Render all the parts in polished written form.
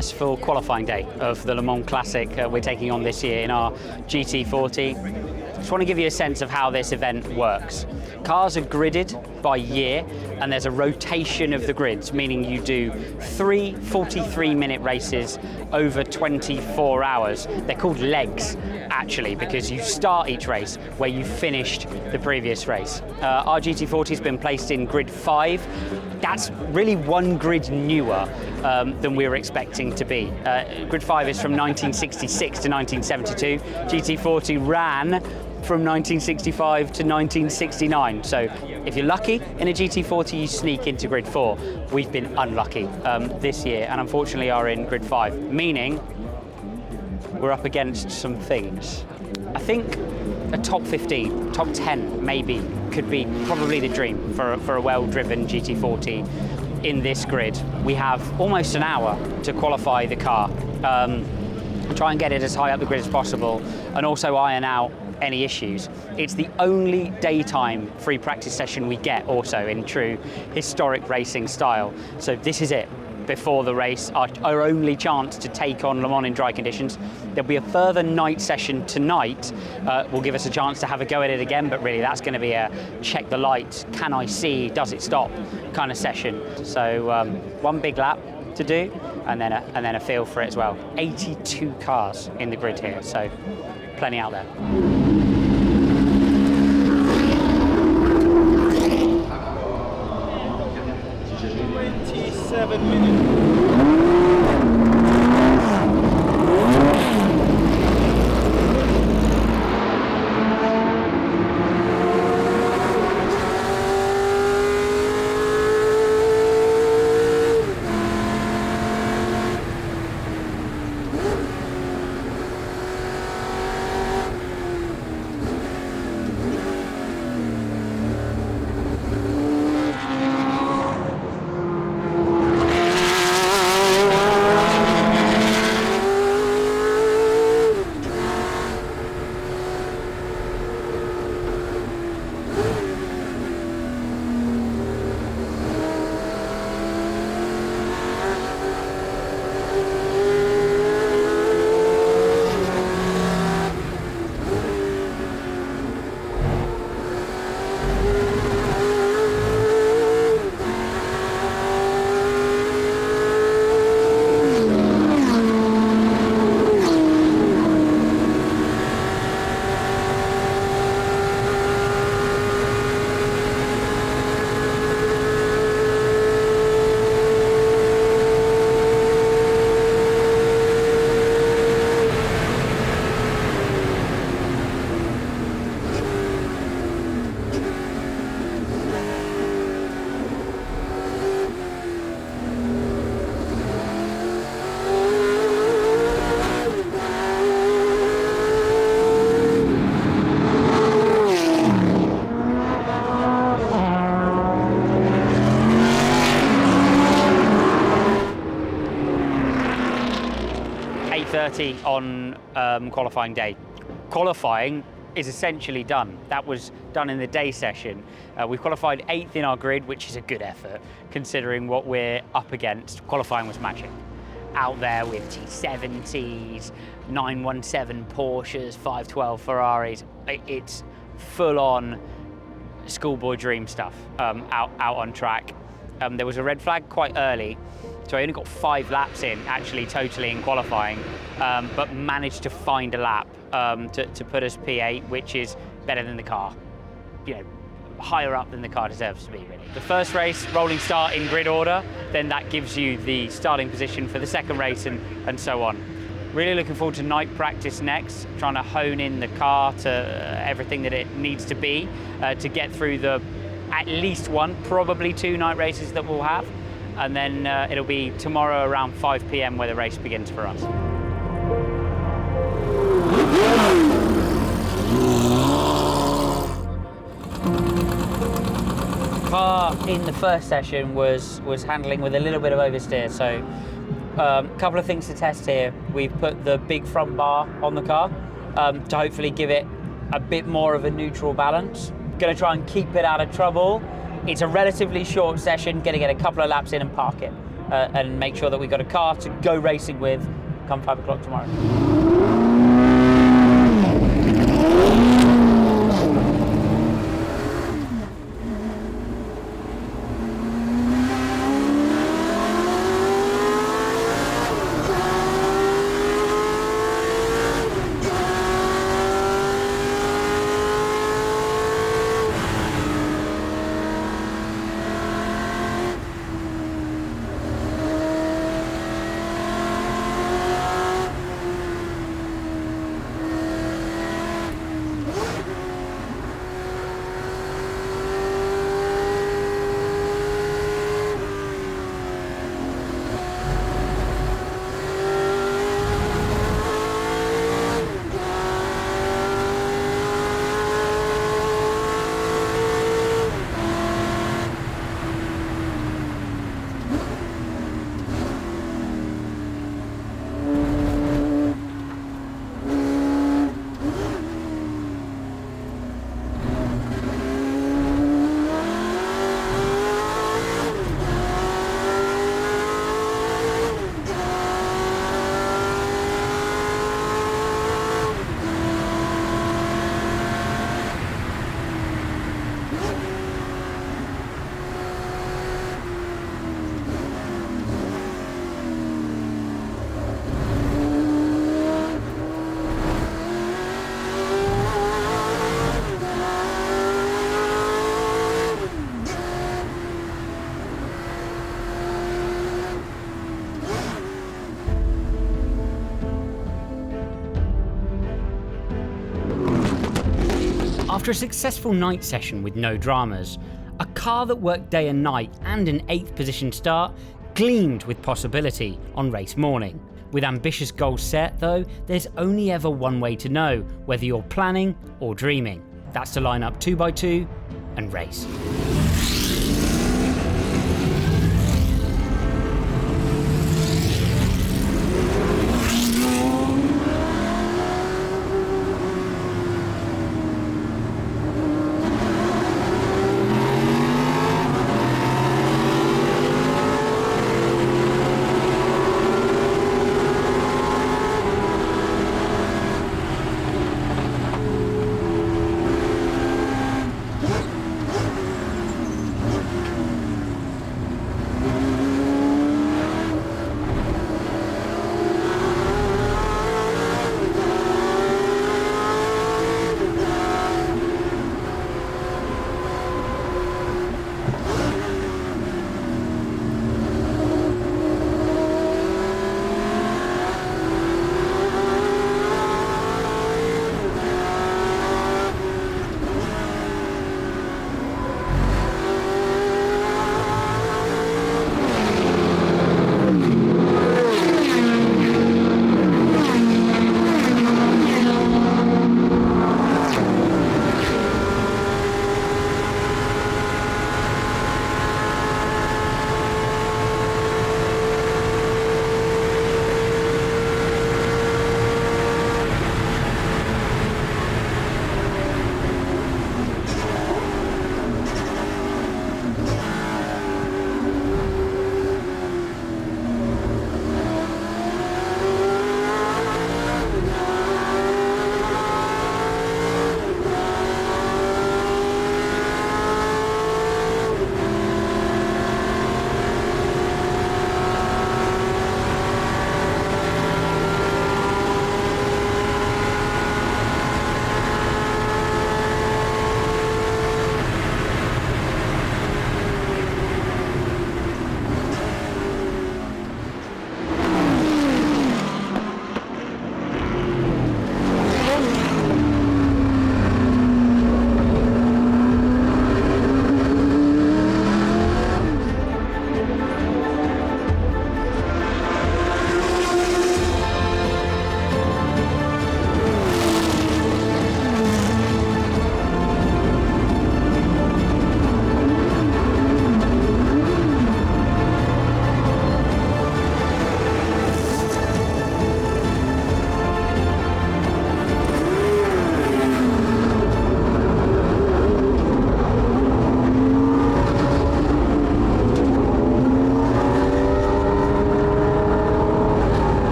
us for qualifying day of the Le Mans Classic we're taking on this year in our GT40. Just want to give you a sense of how this event works. Cars are gridded by year, and there's a rotation of the grids, meaning you do 3 43-minute races over 24 hours. They're called legs, actually, because you start each race where you finished the previous race. Our GT40 has been placed in grid 5. That's really one grid newer than we were expecting to be. Grid 5 is from 1966 to 1972. GT40 ran from 1965 to 1969. So if you're lucky in a GT40, you sneak into grid 4. We've been unlucky this year and unfortunately are in grid 5, meaning we're up against some things. I think a top 15, top 10 maybe could be probably the dream for a well-driven GT40 in this grid. We have almost an hour to qualify the car, try and get it as high up the grid as possible, and also iron out any issues. It's the only daytime free practice session we get also in true historic racing style. So this is it before the race, our only chance to take on Le Mans in dry conditions. There'll be a further night session tonight. Will give us a chance to have a go at it again, but really that's going to be a check the light, can I see, does it stop kind of session. So one big lap to do and then a feel for it as well. 82 cars in the grid here, so plenty out there. 27 minutes. On qualifying day. Qualifying is essentially done. That was done in the day session. We qualified 8th in our grid, which is a good effort considering what we're up against. Qualifying was magic. Out there with T70s, 917 Porsches, 512 Ferraris. It's full-on schoolboy dream stuff out on track. There was a red flag quite early, so I only got 5 laps in, actually, totally in qualifying, but managed to find a lap to put us P8, which is better than the car. You know, higher up than the car deserves to be, really. The first race, rolling start in grid order, then that gives you the starting position for the second race and so on. Really looking forward to night practice next, trying to hone in the car to everything that it needs to be to get through the at least 1, probably 2 night races that we'll have. And then it'll be tomorrow around 5 p.m. where the race begins for us. Car in the first session was handling with a little bit of oversteer, so a couple of things to test here. We've put the big front bar on the car to hopefully give it a bit more of a neutral balance. Going to try and keep it out of trouble. It's a relatively short session, going to get a couple of laps in and park it. and make sure that we've got a car to go racing with come 5 o'clock tomorrow. After a successful night session with no dramas, a car that worked day and night and an 8th position start gleamed with possibility on race morning. With ambitious goals set though, there's only ever one way to know whether you're planning or dreaming. That's to line up 2x2 and race.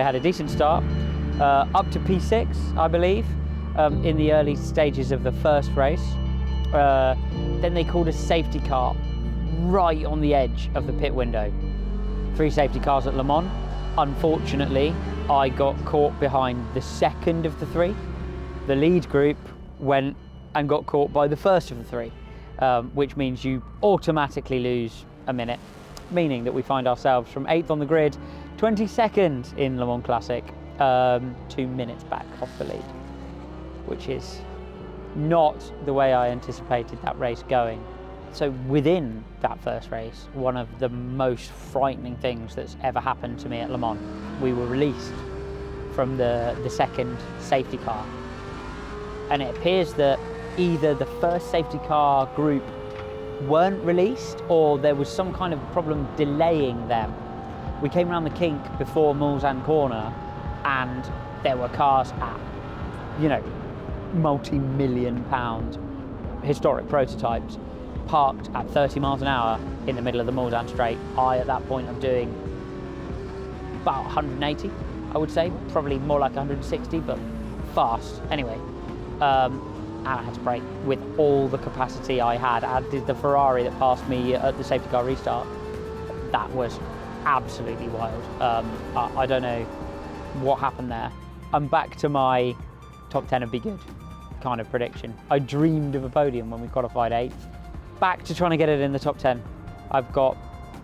had a decent start, up to P6, I believe, in the early stages of the first race. Then they called a safety car right on the edge of the pit window. 3 safety cars at Le Mans. Unfortunately, I got caught behind the second of the 3. The lead group went and got caught by the first of the 3, which means you automatically lose a minute, meaning that we find ourselves from 8th on the grid, 22nd in Le Mans Classic, 2 minutes back off the lead, which is not the way I anticipated that race going. So within that first race, one of the most frightening things that's ever happened to me at Le Mans, we were released from the second safety car. And it appears that either the first safety car group weren't released or there was some kind of problem delaying them. We came around the kink before Mulsanne corner and there were cars at, you know, multi-million pound historic prototypes parked at 30 miles an hour in the middle of the Mulsanne straight. At that point, I'm doing about 180, I would say, probably more like 160, but fast. Anyway, and I had to brake with all the capacity I had. I did the Ferrari that passed me at the safety car restart. That was absolutely wild. I don't know what happened there. I'm back to my top 10 would be good kind of prediction. I dreamed of a podium when we qualified 8th. Back to trying to get it in the top 10. I've got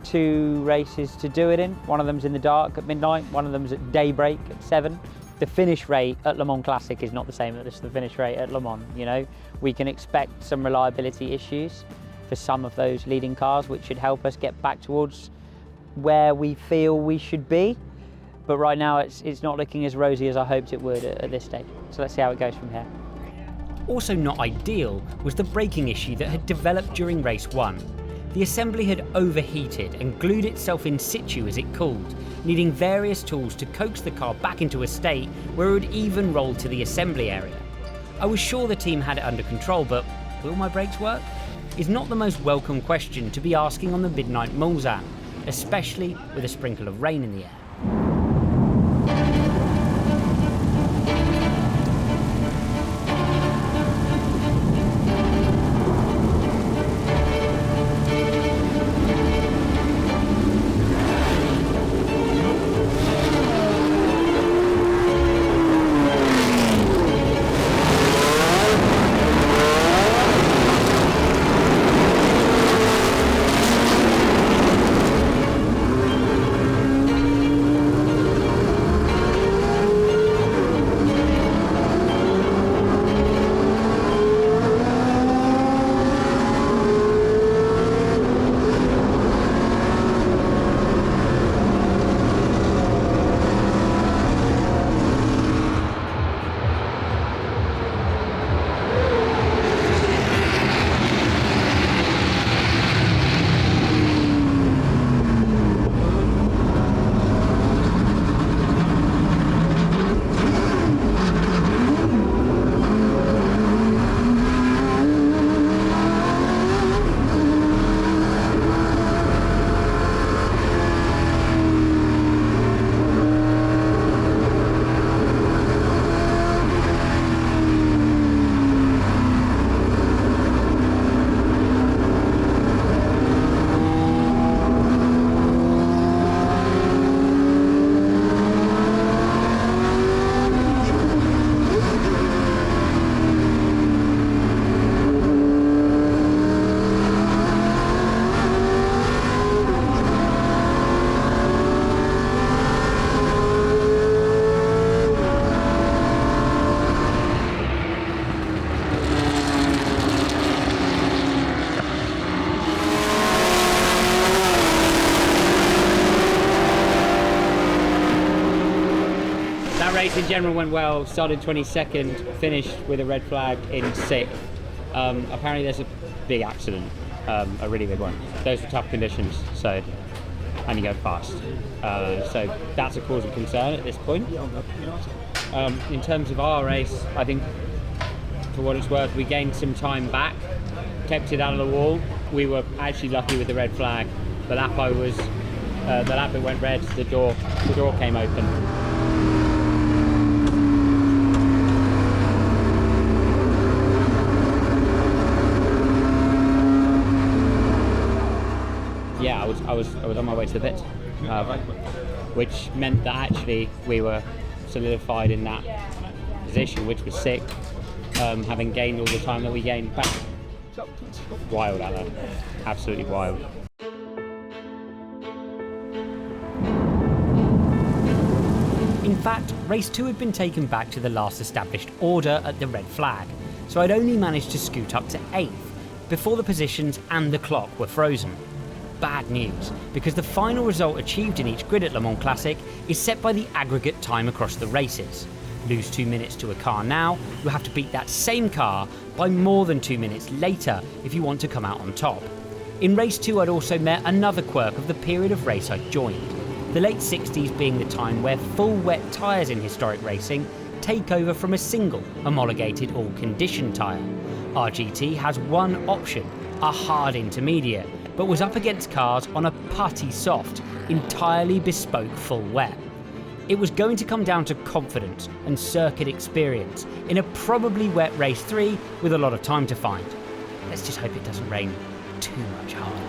2 races to do it in. One of them's in the dark at midnight, one of them's at daybreak at 7. The finish rate at Le Mans Classic is not the same as the finish rate at Le Mans, you know. We can expect some reliability issues for some of those leading cars, which should help us get back towards where we feel we should be. But right now it's not looking as rosy as I hoped it would at this stage. So let's see how it goes from here. Also not ideal was the braking issue that had developed during race 1. The assembly had overheated and glued itself in situ as it cooled, needing various tools to coax the car back into a state where it would even roll to the assembly area. I was sure the team had it under control, but will my brakes work? Is not the most welcome question to be asking on the midnight Mulsanne, especially with a sprinkle of rain in the air. Race in general went well, started 22nd, finished with a red flag in 6th. Apparently there's a big accident, a really big one. Those were tough conditions, so, and you go fast. So that's a cause of concern at this point. In terms of our race, I think for what it's worth, we gained some time back, kept it out of the wall. We were actually lucky with the red flag. The lap it went red, the door came open. I was on my way to the pits, which meant that actually we were solidified in that position, which was sick, having gained all the time that we gained back. Wild out there, absolutely wild. In fact, race 2 had been taken back to the last established order at the red flag, so I'd only managed to scoot up to 8th before the positions and the clock were frozen. Bad news, because the final result achieved in each grid at Le Mans Classic is set by the aggregate time across the races. Lose 2 minutes to a car now, you'll have to beat that same car by more than 2 minutes later if you want to come out on top. In race 2 I'd also met another quirk of the period of race I'd joined. The late 60s being the time where full wet tyres in historic racing take over from a single homologated all-condition tyre. Our GT has one option, a hard intermediate, but was up against cars on a putty soft, entirely bespoke full wet. It was going to come down to confidence and circuit experience in a probably wet race 3 with a lot of time to find. Let's just hope it doesn't rain too much harder.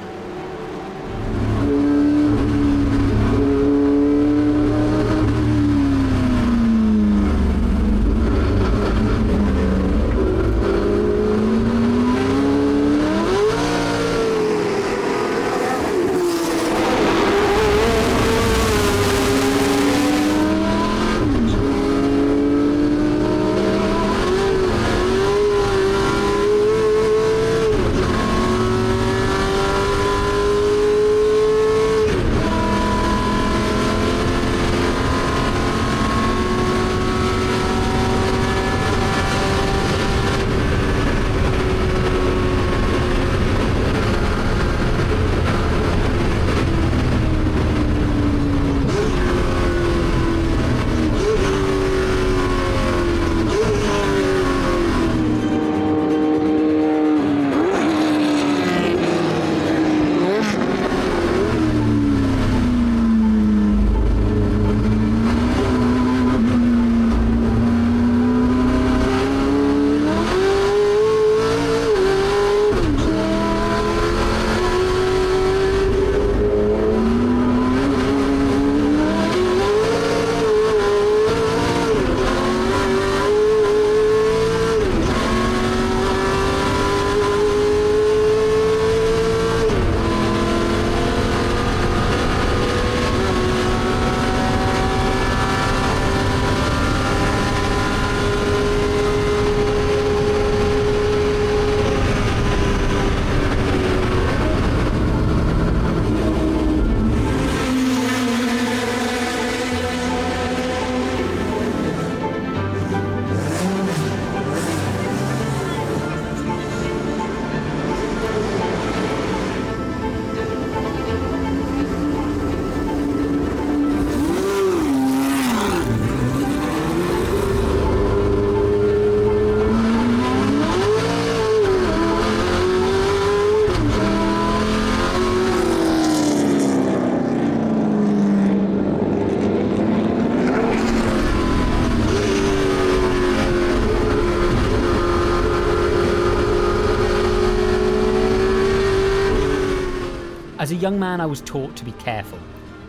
As a young man, I was taught to be careful.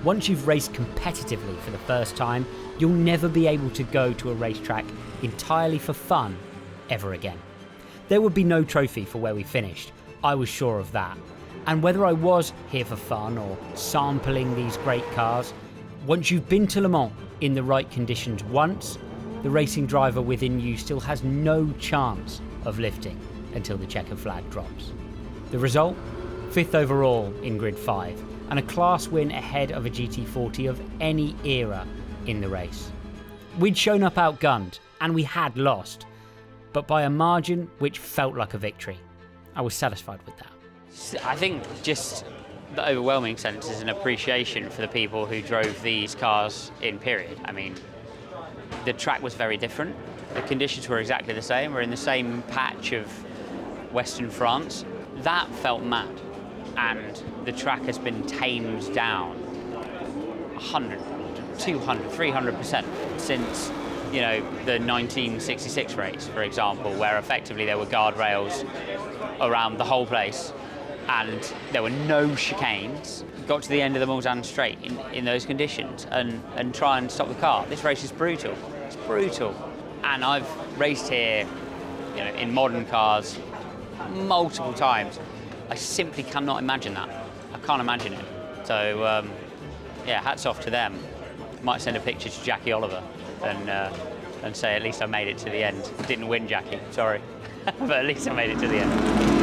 Once you've raced competitively for the first time, you'll never be able to go to a racetrack entirely for fun ever again. There would be no trophy for where we finished, I was sure of that. And whether I was here for fun or sampling these great cars, once you've been to Le Mans in the right conditions once, the racing driver within you still has no chance of lifting until the checker flag drops. The result? 5th overall in Grid 5, and a class win ahead of a GT40 of any era in the race. We'd shown up outgunned, and we had lost, but by a margin which felt like a victory. I was satisfied with that. I think just the overwhelming sense is an appreciation for the people who drove these cars in period. I mean, the track was very different. The conditions were exactly the same. We're in the same patch of Western France. That felt mad. And the track has been tamed down 100, 200, 300% since, you know, the 1966 race, for example, where effectively there were guardrails around the whole place. and there were no chicanes, got to the end of the Mulsanne Straight in those conditions and try and stop the car. This race is brutal. It's brutal. And I've raced here, you know, in modern cars multiple times. I simply cannot imagine that. I can't imagine it. So yeah, hats off to them. Might send a picture to Jackie Oliver and say at least I made it to the end. Didn't win, Jackie, sorry. But at least I made it to the end.